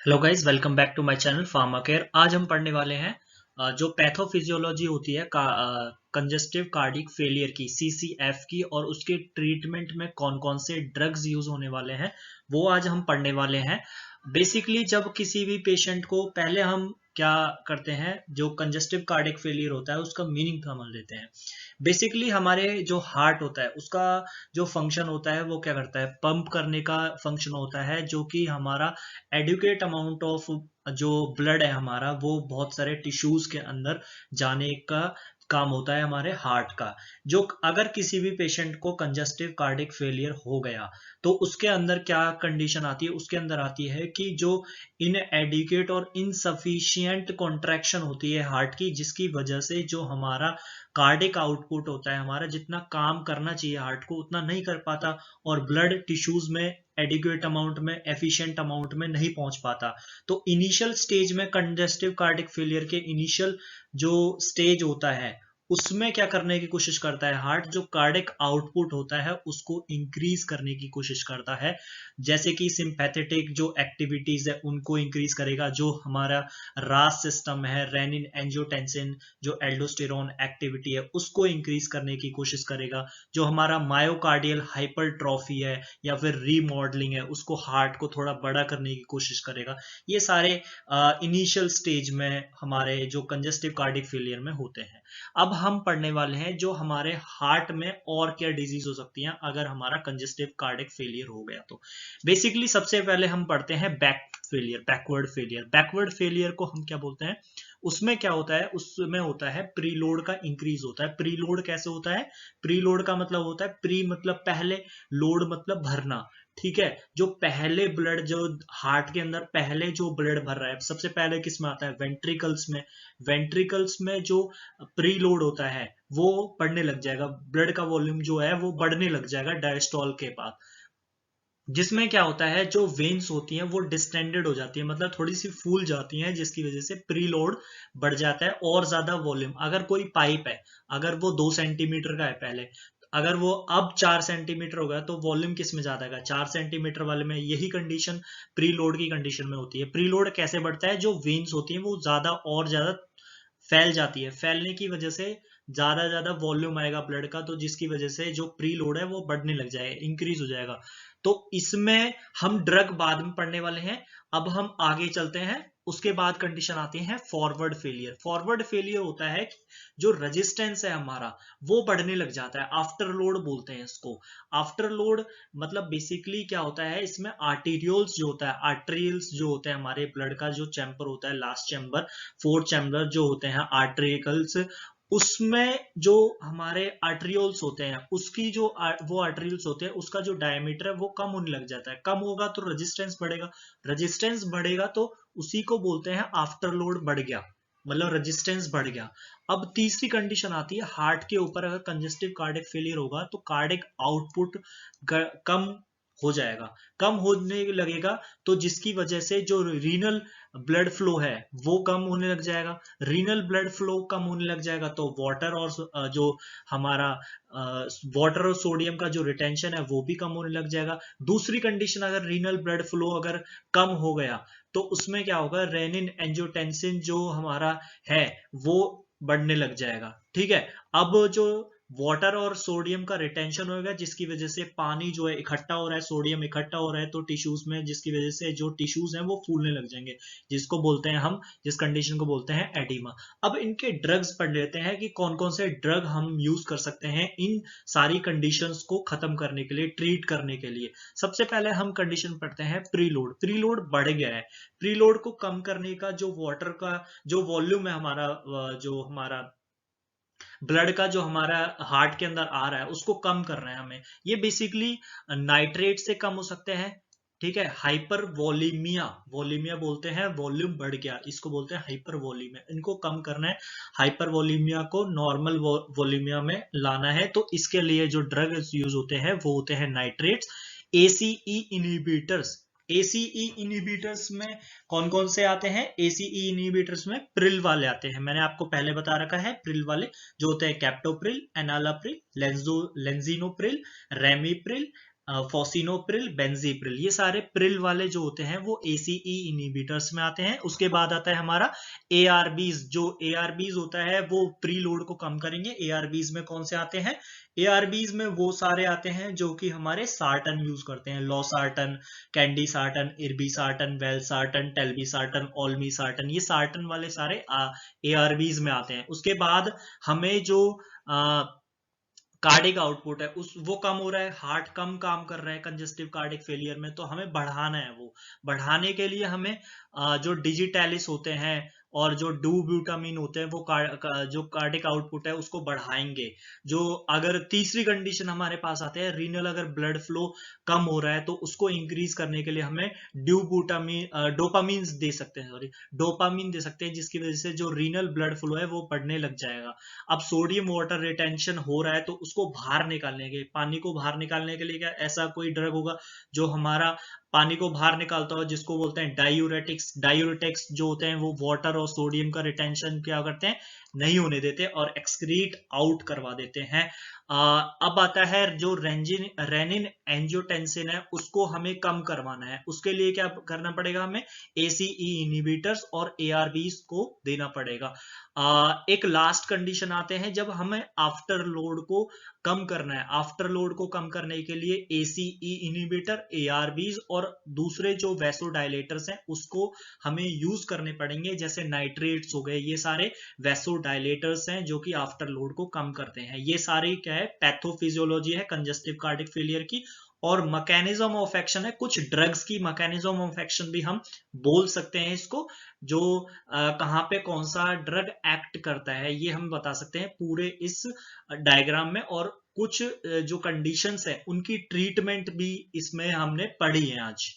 Hello guys, welcome back to my channel pharma care. आज हम पढ़ने वाले हैं जो पैथोफिजियोलॉजी होती है कंजेस्टिव कार्डिक फेलियर की, सीसीएफ की, और उसके ट्रीटमेंट में कौन कौन से ड्रग्स यूज होने वाले हैं वो आज हम पढ़ने वाले हैं। बेसिकली जब किसी भी पेशेंट को, पहले हम क्या करते हैं, जो कंजेस्टिव कार्डिक फेलियर होता है उसका मीनिंग समझ लेते हैं। बेसिकली हमारे जो हार्ट होता है उसका जो फंक्शन होता है वो क्या करता है, पंप करने का फंक्शन होता है, जो कि हमारा एडुकेट अमाउंट ऑफ जो ब्लड है हमारा वो बहुत सारे टिश्यूज के अंदर जाने का काम होता है हमारे हार्ट का। जो अगर किसी भी पेशेंट को कंजस्टिव कार्डिक फेलियर हो गया तो उसके अंदर क्या कंडीशन आती है, उसके अंदर आती है कि जो इनएडिक्वेट और इनसफिशिएंट कॉन्ट्रैक्शन होती है हार्ट की, जिसकी वजह से जो हमारा कार्डिक आउटपुट होता है, हमारा जितना काम करना चाहिए हार्ट को उतना नहीं कर पाता, और ब्लड टिश्यूज में एडिक्वेट अमाउंट में, एफिशिएंट अमाउंट में नहीं पहुंच पाता। तो इनिशियल स्टेज में कंजेस्टिव कार्डिक फेलियर के इनिशियल जो स्टेज होता है उसमें क्या करने की कोशिश करता है हार्ट, जो कार्डिक आउटपुट होता है उसको इंक्रीज करने की कोशिश करता है। जैसे कि सिंपैथेटिक जो एक्टिविटीज है उनको इंक्रीज करेगा, जो हमारा रास सिस्टम है, रेनिन एंजियोटेंसिन, जो एल्डोस्टेरोन एक्टिविटी है उसको इंक्रीज करने की कोशिश करेगा। जो हमारा मायोकार्डियल हाइपरट्रॉफी है या फिर रीमॉडलिंग है उसको, हार्ट को थोड़ा बड़ा करने की कोशिश करेगा। ये सारे इनिशियल स्टेज में हमारे जो कंजेस्टिव कार्डिक फेलियर में होते हैं। अब हम पढ़ने वाले हैं जो हमारे हार्ट में और क्या डिजीज हो सकती हैं अगर हमारा कंजेस्टिव कार्डिक फेलियर हो गया तो। बेसिकली सबसे पहले हम पढ़ते हैं बैकवर्ड फेलियर। बैकवर्ड फेलियर को हम क्या बोलते हैं, उसमें क्या होता है, उसमें होता है प्रीलोड का इंक्रीज होता है। प्रीलोड कैसे होता है, प्रीलोड का मतलब होता है, प्री मतलब पहले, लोड मतलब भरना। ठीक है, जो पहले ब्लड, जो हार्ट के अंदर पहले जो ब्लड भर रहा है सबसे पहले किस में आता है, वेंट्रिकल्स में। वेंट्रिकल्स में जो प्री लोड होता है वो बढ़ने लग जाएगा, ब्लड का वॉल्यूम जो है वो बढ़ने लग जाएगा डायस्टोल के बाद। जिसमें क्या होता है, जो वेन्स होती हैं वो डिस्टेंडेड हो जाती है, मतलब थोड़ी सी फूल जाती हैं, जिसकी वजह से प्रीलोड बढ़ जाता है और ज्यादा वॉल्यूम। अगर कोई पाइप है, अगर वो 2 सेंटीमीटर का है पहले, अगर वो अब 4 सेंटीमीटर हो गया तो वॉल्यूम किस में ज्यादा है, 4 सेंटीमीटर वाले में। यही कंडीशन प्रीलोड की कंडीशन में होती है। प्रीलोड कैसे बढ़ता है, जो वेन्स होती हैं वो ज्यादा और ज्यादा फैल जाती है, फैलने की वजह से ज्यादा ज्यादा वॉल्यूम आएगा ब्लड का, तो जिसकी वजह से जो प्री लोड है वो बढ़ने लग जाएगा, इंक्रीज हो जाएगा। तो इसमें हम ड्रग बाद में पढ़ने वाले हैं। अब हम आगे चलते हैं। उसके बाद कंडीशन आती है फॉरवर्ड फेलियर। फॉरवर्ड फेलियर होता है कि जो रेजिस्टेंस है हमारा वो बढ़ने लग जाता है, आफ्टर लोड बोलते हैं इसको। आफ्टर लोड मतलब बेसिकली क्या होता है, इसमें आर्टीरियोल्स जो होता है, आर्टरियल्स जो होते हैं, हमारे ब्लड का जो चैम्बर होता है, लास्ट चैम्बर, फोर्थ चैम्बर जो होते हैं आर्टरिकल्स, उसमें जो हमारे आर्टरियोल्स होते हैं उसकी जो वो आर्टरियोल्स होते हैं उसका जो डायमीटर है वो कम होने लग जाता है। कम होगा तो रेजिस्टेंस बढ़ेगा, रेजिस्टेंस बढ़ेगा तो उसी को बोलते हैं आफ्टर लोड बढ़ गया, मतलब रेजिस्टेंस बढ़ गया। अब तीसरी कंडीशन आती है, हार्ट के ऊपर अगर कंजेस्टिव कार्डिक फेलियर होगा तो कार्डिक आउटपुट कम हो जाएगा, कम होने लगेगा, तो जिसकी वजह से जो रीनल ब्लड फ्लो है वो कम होने लग जाएगा। रीनल ब्लड फ्लो कम होने लग जाएगा तो वाटर और जो हमारा वाटर और सोडियम का जो रिटेंशन है वो भी कम होने लग जाएगा। दूसरी कंडीशन, अगर रीनल ब्लड फ्लो अगर कम हो गया तो उसमें क्या होगा, रेनिन एंजियोटेंसिन जो हमारा है वो बढ़ने लग जाएगा। ठीक है, अब जो वाटर और सोडियम का रिटेंशन होगा, जिसकी वजह से पानी जो है इकट्ठा हो रहा है, सोडियम इकट्ठा हो रहा है तो टिश्यूज में, जिसकी वजह से जो टिश्यूज हैं वो फूलने लग जाएंगे, जिसको बोलते हैं हम, जिस कंडीशन को बोलते हैं एडिमा। अब इनके ड्रग्स पढ़ लेते हैं कि कौन कौन से ड्रग हम यूज कर सकते हैं इन सारी कंडीशंस को खत्म करने के लिए, ट्रीट करने के लिए। सबसे पहले हम कंडीशन पढ़ते हैं प्रीलोड। प्रीलोड बढ़ गया है, प्रीलोड को कम करने का, जो वाटर का जो वॉल्यूम है हमारा, जो हमारा ब्लड का जो हमारा हार्ट के अंदर आ रहा है उसको कम कर रहे हैं हमें। ये बेसिकली नाइट्रेट से कम हो सकते हैं। ठीक है, हाइपर वॉलीमिया, वॉलीमिया बोलते हैं, वॉल्यूम बढ़ गया, इसको बोलते हैं हाइपर वॉलीमिया, इनको कम करना है। हाइपर वॉलीमिया को नॉर्मल वॉलीमिया में लाना है, तो इसके लिए जो ड्रग यूज होते हैं वो होते हैं nitrates, ACE inhibitors. ACE inhibitors में कौन कौन से आते हैं, एसीई इनहिबिटर्स में प्रिल वाले आते हैं, मैंने आपको पहले बता रखा है। प्रिल वाले जो होते हैं कैप्टोप्रिल, एनालाप्रिल, लेंजिनोप्रिल, रेमिप्रिल, फॉसिनोप्रिल, बेंजीप्रिल, ये सारे प्रिल वाले जो होते हैं वो एसीई इनहिबिटर्स में आते हैं। उसके बाद आता है हमारा एआरबीज। जो एआरबीज होता है वो प्रीलोड को कम करेंगे। एआरबीज में कौन से आते हैं? एआरबीज में वो सारे आते हैं जो कि हमारे सार्टन यूज करते हैं, लॉसार्टन, कैंडी सार्टन, इर्बी सार्टन, वेल सार्टन, टेल्बी सार्टन, ओल्मी सार्टन, ये सार्टन वाले सारे एआरबीज में आते हैं। उसके बाद हमें जो कार्डिक आउटपुट है उस वो कम हो रहा है, हार्ट कम काम कर रहा है कंजेस्टिव कार्डिक फेलियर में, तो हमें बढ़ाना है। वो बढ़ाने के लिए हमें जो डिजिटैलिस होते हैं और जो डूब्यूटामिन होते हैं वो जो कार्डिक आउटपुट है उसको बढ़ाएंगे। जो अगर तीसरी कंडीशन हमारे पास आते हैं, रीनल अगर ब्लड फ्लो कम हो रहा है तो उसको इंक्रीज करने के लिए हमें डोपामीन दे सकते हैं, सॉरी डोपामीन दे सकते हैं, जिसकी वजह से जो रीनल ब्लड फ्लो है वो बढ़ने लग जाएगा। अब सोडियम वाटर रिटेंशन हो रहा है तो उसको बाहर निकालने के, पानी को बाहर निकालने के लिए क्या ऐसा कोई ड्रग होगा जो हमारा पानी को बाहर निकालता हो, जिसको बोलते हैं डायूरेटिक्स। डायूरेटिक्स जो होते हैं वो वाटर और सोडियम का रिटेंशन क्या करते हैं, नहीं होने देते और एक्सक्रीट आउट करवा देते हैं। अब आता है जो रेनिन एंजियोटेंसिन है उसको हमें कम करवाना है। उसके लिए क्या करना पड़ेगा, हमें एसीई इनहिबिटर्स और एआरबीज को देना पड़ेगा। एक लास्ट कंडीशन आते हैं जब हमें आफ्टर लोड को कम करना है। आफ्टर लोड को कम करने के लिए एसीई इनहिबिटर, एआरबीज और दूसरे जो वैसोडाइलेटर्स हैं उसको हमें यूज करने पड़ेंगे, जैसे नाइट्रेट्स हो गए। ये सारे वैसोडाइलेटर्स हैं जो कि आफ्टर लोड को कम करते हैं। ये सारी क्या है, पैथोफिजियोलॉजी है कंजेस्टिव कार्डिक फेलियर की। और मैकेनिज्म ऑफ एक्शन है, कुछ ड्रग्स की मैकेनिज्म ऑफ एक्शन भी हम बोल सकते हैं इसको, जो कहाँ पे कौन सा ड्रग एक्ट करता है ये हम बता सकते हैं पूरे इस डायग्राम में। और कुछ जो कंडीशंस है उनकी ट्रीटमेंट भी इसमें हमने पढ़ी है आज।